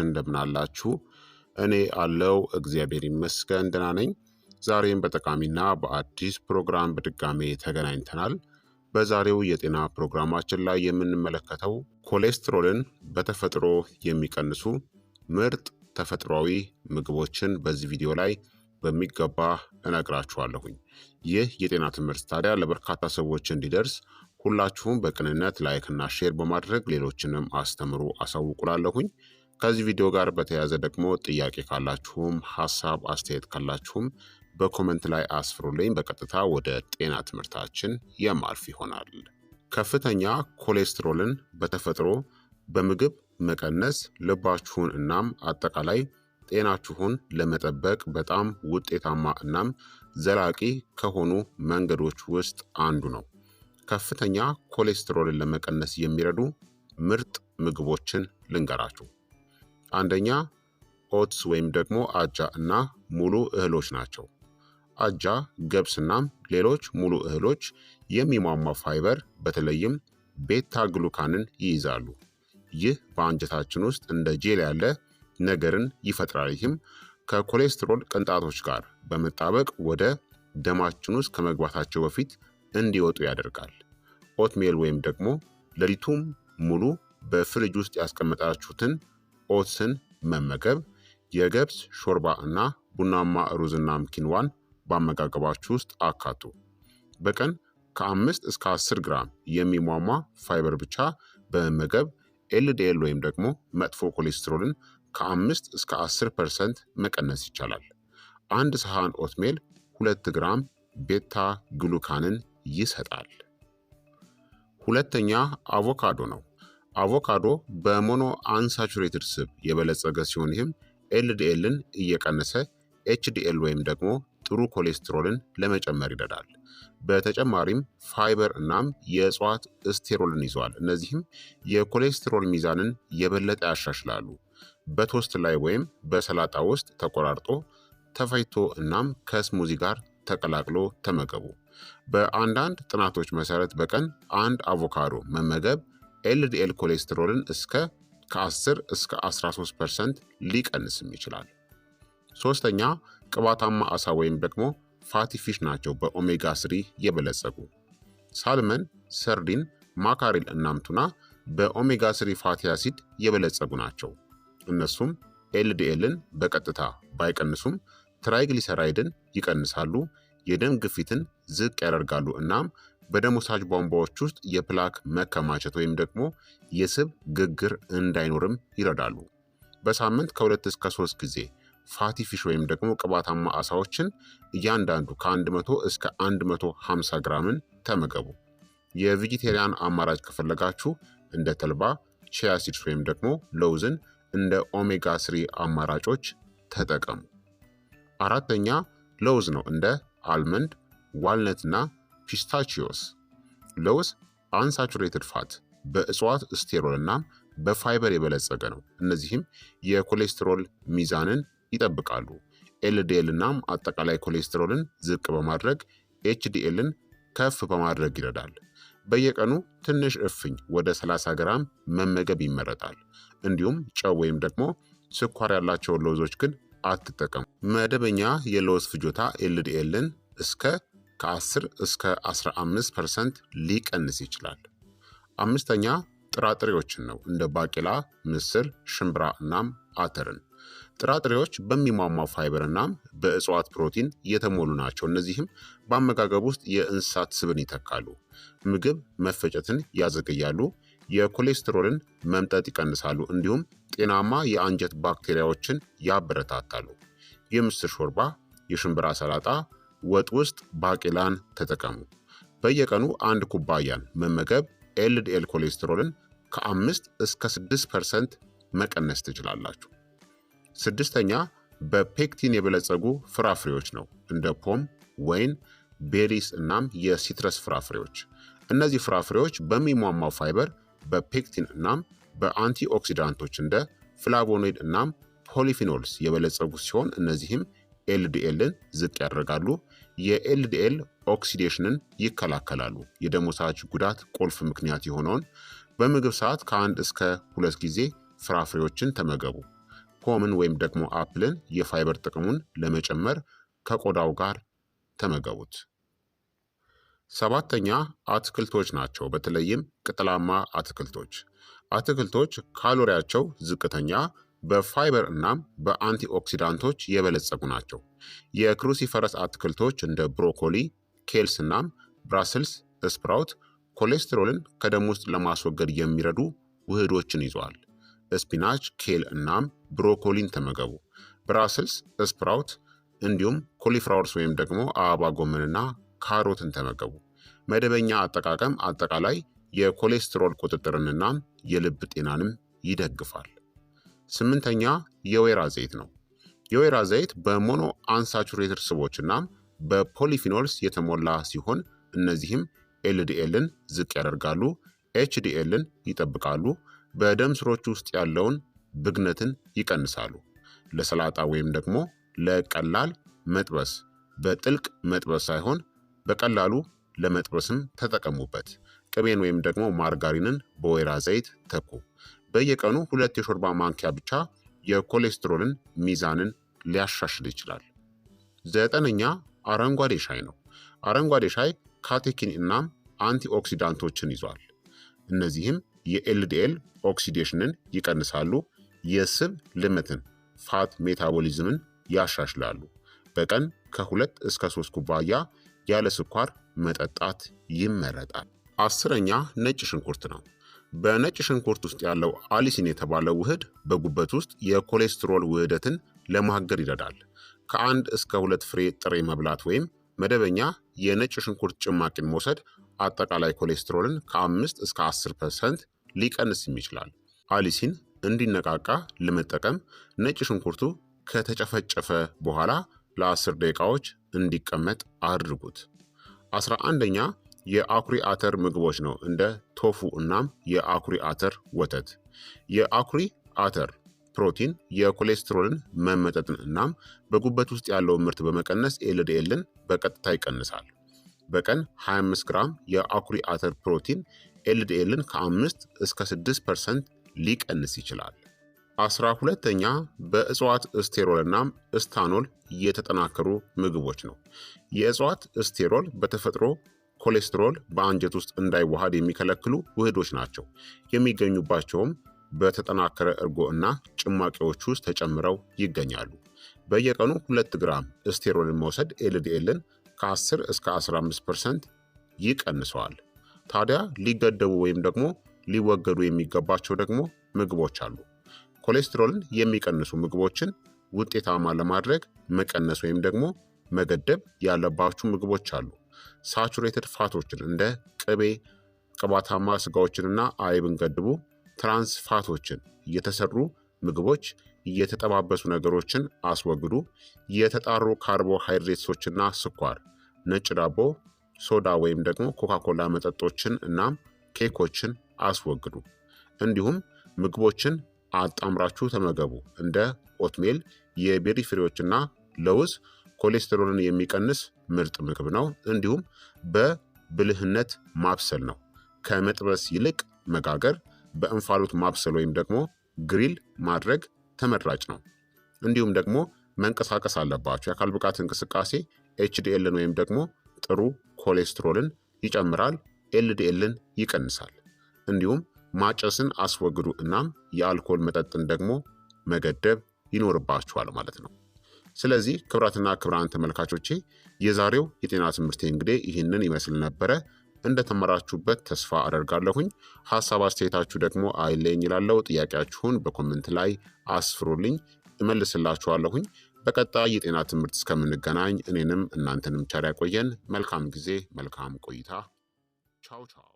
እንደምን አላችሁ? እኔ አለው እግዚአብሔር ይመስገን ደህና ነኝ። ዛሬም በጠቃሚና በአዲስ ፕሮግራም በድጋሜ ተገናኝተናል። በዛሬው የጤና ፕሮግራማችን ላይ የምንመለከተው ኮሌስትሮልን በተፈጥሮ የሚቀንሱ ምርጥ ተፈጥሯዊ ምግቦችን በዚህ ቪዲዮ ላይ በሚገባ እነግራችኋለሁኝ። ይህ የጤና ትምህርት ታዲያ ለበርካታ ሰዎች እንዲደርስ ሁላችሁም በቅንነት ላይክና ሼር በማድረግ ሌሎችንም አስተምሩ አሳውቁላለሁኝ። ከዚህ ቪዲዮ ጋር በተያያዘ ደግሞ ጥያቄ ካላችሁም ሀሳብ አስተያየት ካላችሁም በኮመንት ላይ አስፍሩልኝ። በቀጥታ ወደ ጤና ትምህርታችን የማልፍ ይሆናል። ከፍተኛ ኮሌስትሮልን በተፈጥሮ በምግብ መቀነስ ልባችሁን እናም አጠቃላይ ጤናችሁን ለመጠበቅ በጣም ውጤታማ እናም ዘላቂ ከሆኑ መንገዶች ውስጥ አንዱ ነው። ከፍተኛ ኮሌስትሮልን ለመቀነስ የሚረዱ ምርጥ ምግቦችን ልንገራችሁ። አንደኛ ኦትስ ወይም ደግሞ አጃ እና ሙሉ እህሎች ናቸው። አጃ፣ ገብስናም ሌሎች ሙሉ እህሎች የሚሟሟ ፋይበር በተለይም ቤታ ግሉካንን ይይዛሉ። ይህ በአንጀታችን ውስጥ እንደ ጄል ያለ ነገርን ይፈጥራል። ይህም ከኮሌስትሮል ቅንጣቶች ጋር በመጣበቅ ወደ ደማችን ውስጥ ከመግባታቸው በፊት እንዲወጡ ያደርጋል። ኦትሜል ወይም ደግሞ ሌሊቱም ሙሉ በፍሪጅ ውስጥ ያስቀመጣችሁትን ኦትስን መመገብ፣ የገብስ ሾርባ እና ቡናማ ሩዝናም ኪንዋን በአመጋገባችሁ ውስጥ አካቱ። በቀን ከ5 እስከ 10 ግራም የሚሟሟ ፋይበር ብቻ በመመገብ ኤልዲኤል ወይም ደግሞ መጥፎ ኮሌስትሮልን ከ5 እስከ 10% መቀነስ ይቻላል። አንድ ሰሃን ኦትሜል 2 ግራም ቤታ ግሉካንን ይሰጣል። ሁለተኛ አቮካዶ ነው። አቮካዶ በሞኖ አንሳቹሬትድ ስብ የበለጸገ ሲሆን ይህም ኤልዲኤልን እየቀነሰ ኤችዲኤል ወይም ደግሞ ጥሩ ኮሌስትሮልን ለመጨመር ይረዳል። በተጨማሪም ፋይበር እናም የእጽዋት ስቴሮልን ይዘዋል። እነዚህም የኮሌስትሮል ሚዛንን የበለጠ ያሻሽላሉ። በቶስት ላይ ወይም በሰላጣ ውስጥ ተቆራርጦ ተፈጭቶ እናም ከስሙዚ ጋር ተቀላቅሎ ተመገቡ። በአንዳንድ ጥናቶች መሰረት በቀን አንድ አቮካዶ መመገብ ኤልዲኤል ኮሌስትሮልን ከ10 እስከ 13% ሊቀንስም ይችላል። ሶስተኛ ቅባታማ አሳ ወይም ደግሞ ፋቲ ፊሽ ናቸው። በኦሜጋ 3 የበለጸጉ ሳልመን፣ ሰርዲን፣ ማካሪል እናም ቱና በኦሜጋ 3 ፋቲ አሲድ የበለጸጉ ናቸው። እነሱም ኤልዲኤልን በቀጥታ ባይቀንሱም ትራይግሊሰራይድን ይቀንሳሉ፣ የደም ግፊትን ዝቅ ያደርጋሉ እናም በደም ወሳጅ ቧንቧዎች ውስጥ የፕላክ መከማቸት ወይም ደግሞ የስብ ግግር እንዳይኖርም ይረዳሉ። በሳምንት ከ2 እስከ 3 ጊዜ ፋቲ ፊሽ ወይም ደግሞ ቅባታማ አሳዎችን እያንዳንዱ ከ100 እስከ 150 ግራምን ተመገቡ። የቬጂቴሪያን አማራጭ ከፈለጋችሁ እንደ ተልባ፣ ቺያ ሲድስ ወይም ደግሞ ለውዝን እንደ ኦሜጋ 3 አማራጮች ተጠቀሙ። አራተኛ ለውዝ ነው። እንደ አልመንድ፣ ዋልነትና ፒስታቺዮስ። ለውዝ አንሳቹሬትድ ፋት በእጽዋት ስቴሮል እና በፋይበር የበለጸገ ነው። እነዚህም የኮሌስትሮል ሚዛንን ይጠብቃሉ። ኤልዲኤል እናም አጠቃላይ ኮሌስትሮልን ዝቅ በማድረግ ኤችዲኤልን ከፍ በማድረግ ይረዳል። በየቀኑ ትንሽ እፍኝ ወደ 30 ግራም መመገብ ይመረጣል። እንዲሁም ጨው ወይም ደግሞ ስኳር ያላቸውን ለውዞች ግን አትጠቀሙ። መደበኛ የለውዝ ፍጆታ ኤልዲኤልን ከ10 እስከ 15% ሊቀንስ ይችላል። አምስተኛ ጥራጥሬዎችን ነው። እንደ ባቄላ፣ ምስር፣ ሽምብራ እናም አተርን። ጥራጥሬዎች በሚሟሟው ፋይበር እናም በእጽዋት ፕሮቲን የተሞሉ ናቸው። እነዚህም በአመጋገብ ውስጥ የእንስሳት ስብን ይተካሉ፣ ምግብ መፈጨትን ያዘገያሉ፣ የኮሌስትሮልን መምጠጥ ይቀንሳሉ፣ እንዲሁም ጤናማ የአንጀት ባክቴሪያዎችን ያበረታታሉ። የምስር ሾርባ፣ የሽምብራ ሰላጣ፣ ወጥ ውስጥ ባቄላን ተጠቀሙ። በየቀኑ 1 ኩባያን መመገብ ኤልዲኤል ኮሌስትሮልን ከ5 እስከ 6% መቀነስ ትችላላችሁ። ስድስተኛ በፔክቲን የበለጸጉ ፍራፍሬዎች ነው። እንደ ፖም፣ ወይን፣ ቤሪስ እናም የሲትረስ ፍራፍሬዎች። እነዚህ ፍራፍሬዎች በሚሟሟው ፋይበር በፔክቲን እናም በአንቲኦክሲዳንቶች እንደ ፍላቮኖይድ እናም ፖሊፊኖልስ የበለጸጉ ሲሆን እነዚህም ኤልዲኤልን ዝቅ ያደርጋሉ፣ የኤልዲኤል ኦክሲዴሽንን ይከላከላሉ። የደም ወሳጅ ጉዳት ቁልፍ ምክንያት የሆነውን በምግብ ሰዓት ከ1 እስከ 2 ጊዜ ፍራፍሬዎችን ተመገቡ። ፖምን ወይም ደግሞ አፕልን የፋይበር ጥቅሙን ለመጨመር ከቆዳው ጋር ተመገቡት። ሰባተኛ አትክልቶች ናቸው። በተለይም ቅጠላማ አትክልቶች። አትክልቶች ካሎሪያቸው ዝቅተኛ፣ በፋይበር እናም በአንቲኦክሲዳንቶች የበለጸጉ ናቸው። የክሩሲፈረስ አትክልቶች እንደ ብሮኮሊ፣ ኬልስ እናም ብራስልስ ስፕራውት ኮሌስትሮልን ከደም ውስጥ ለማስወገድ የሚረዱ ውህዶችን ይዘዋል። ስፒናች፣ ኬል እናም ብሮኮሊን ተመገቡ። ብራስልስ ስፕራውት እንዲሁም ኮሊፍላወርስ ወይም ደግሞ አበባ ጎመንና ካሮትን ተመገቡ። መደበኛ አጠቃቀም አጠቃላይ የኮሌስትሮል ቁጥጥርንና የልብ ጤናንም ይደግፋል። ስምንተኛ የወይራ ዘይት ነው። የወይራ ዘይት በሞኖ አንሳቹሬትድ ስቦችና በፖሊፊኖልስ የተሞላ ሲሆን እነዚህም ኤልዲኤልን ዝቅ ያደርጋሉ፣ ኤችዲኤልን ይጠብቃሉ፣ በደም ስሮች ውስጥ ያለውን ብግነትን ይቀንሳሉ። ለሰላጣ ወይም ደግሞ ለቀላል መጥበስ፣ በጥልቅ መጥበስ ሳይሆን በቀላሉ ለመጥበስም ተጠቀሙበት። ቅቤን ወይም ደግሞ ማርጋሪንን በወይራ ዘይት ተኩ። በየቀኑ 2 የሾርባ ማንኪያ ብቻ የኮሌስትሮልን ሚዛንን ሊያሻሽል ይችላል። ዘጠነኛ አረንጓዴ ሻይ ነው። አረንጓዴ ሻይ ካቴኪን እናም አንቲኦክሲዳንቶችን ይዟል። እነዚህም የኤልዲኤል ኦክሲዴሽንን ይቀንሳሉ፣ የስብ ልመትን ፋት ሜታቦሊዝምን ያሻሽላሉ። በቀን ከ2 እስከ 3 ኩባያ ያለ ስኳር መጠጣት ይመረጣል። አስረኛ ነጭ ሽንኩርት ነው። በነጭ ሽንኩርት ውስጥ ያለው አሊሲን የተባለው ውህድ በጉበት ውስጥ የኮሌስትሮል ውህደትን ለማገድ ይረዳል። ከ1 እስከ 2 ፍሬ ጥሬ መብላት ወይም መደበኛ የነጭ ሽንኩርት ጭማቂን መውሰድ አጠቃላይ ኮሌስትሮልን ከ5 እስከ 10% ሊቀንስም ይችላል። አሊሲን እንዲነቃቃ ለመጠቀም ነጭ ሽንኩርቱ ከተጨፈጨፈ በኋላ ለ10 ደቂቃዎች እንዲቀመጥ አድርጉት። 11ኛ የአኩሪ አተር ምግቦች ነው። እንደ ቶፉ እናም የአኩሪ አተር ወተት። የአኩሪ አተር ፕሮቲን የኮሌስትሮልን መመጠጥን እናም በጉበት ውስጥ ያለውን ምርት በመቀነስ ኤልዲኤልን በቀጥታ ይቀንሳል። በቀን 25 ግራም የአኩሪ አተር ፕሮቲን ኤልዲኤልን ከ5 እስከ 6% ሊቀንስ ይችላል። 12ኛ በእጽዋት ስቴሮል እናም ስታኖል የተጠናከሩ ምግቦች ነው። የእጽዋት ስቴሮል በተፈጥሮ ኮሌስትሮል በአንጀት ውስጥ እንዳይዋሃድ የሚከለክሉ ውህዶች ናቸው። የሚገኙባቸውም በተጠናከረ እርጎ እና ጭማቂዎች ውስጥ ተጨምረው ይገኛሉ። በየቀኑ 2 ግራም ስቴሮልን መውሰድ ኤልዲኤልን ከ10 እስከ 15% ይቀንሰዋል። ታዲያ ሊገደቡ ወይም ደግሞ ሊወገዱ የሚገባቸው ደግሞ ምግቦች አሉ። ኮሌስትሮልን የሚቀንሱ ምግቦችን ውጤታማ ለማድረግ መቀነስ ወይም ደግሞ መገደብ ያለባችሁ ምግቦች አሉ። ሳቹሬትድ ፋቶችን እንደ ቅቤ፣ ቅባታማ ስጋዎችንና አይብን ገድቡ። ትራንስ ፋቶችን፣ የተሰሩ ምግቦች፣ የተጠባበሱ ነገሮችን አስወግዱ። የተጣሩ ካርቦሃይድሬትሶችና ስኳር፣ ነጭ ዳቦ፣ ሶዳ ወይም ደግሞ ኮካኮላ መጠጦችን እናም ኬኮችን አስወግዱ። እንዲሁም ምግቦችን አጣምራችሁ ተመገቡ። እንደ ኦትሜል፣ የቤሪ ፍሬዎችና ለውዝ ኮሌስትሮልን የሚቀንስ ምርጥ ምግብ ነው። እንዲሁም በብልህነት ማብሰል ነው። ከመጥበስ ይልቅ መጋገር፣ በእንፋሎት ማብሰል ወይም ደግሞ ግሪል ማድረግ ተመራጭ ነው። እንዲሁም ደግሞ መንቀሳቀስ አለባቸው። የአካል ብቃት እንቅስቃሴ ኤችዲኤልን ወይም ደግሞ ጥሩ ኮሌስትሮልን ይጨምራል፣ ኤልዲኤልን ይቀንሳል። እንዲሁም ማጨስን አስወግዱ እናም የአልኮል መጠጥን ደግሞ መገደብ ይኖርባችኋል ማለት ነው። ስለዚህ ክቡራትና ክቡራን ተመልካቾቼ የዛሬው የጤና ትምህርቴ እንግዲህ ይህንን ይመስል ነበረ። እንደተመራችሁበት ተስፋ አደርጋለሁኝ። ሀሳብ አስተያየታችሁ ደግሞ አይለኝ ይላለው። ጥያቄያችሁን በኮመንት ላይ አስፍሩልኝ፣ እመልስላችኋለሁኝ። በቀጣይ የጤና ትምህርት እስከምንገናኝ እኔንም እናንተንም ቸር ያቆየን። መልካም ጊዜ፣ መልካም ቆይታ። ቻው ቻው።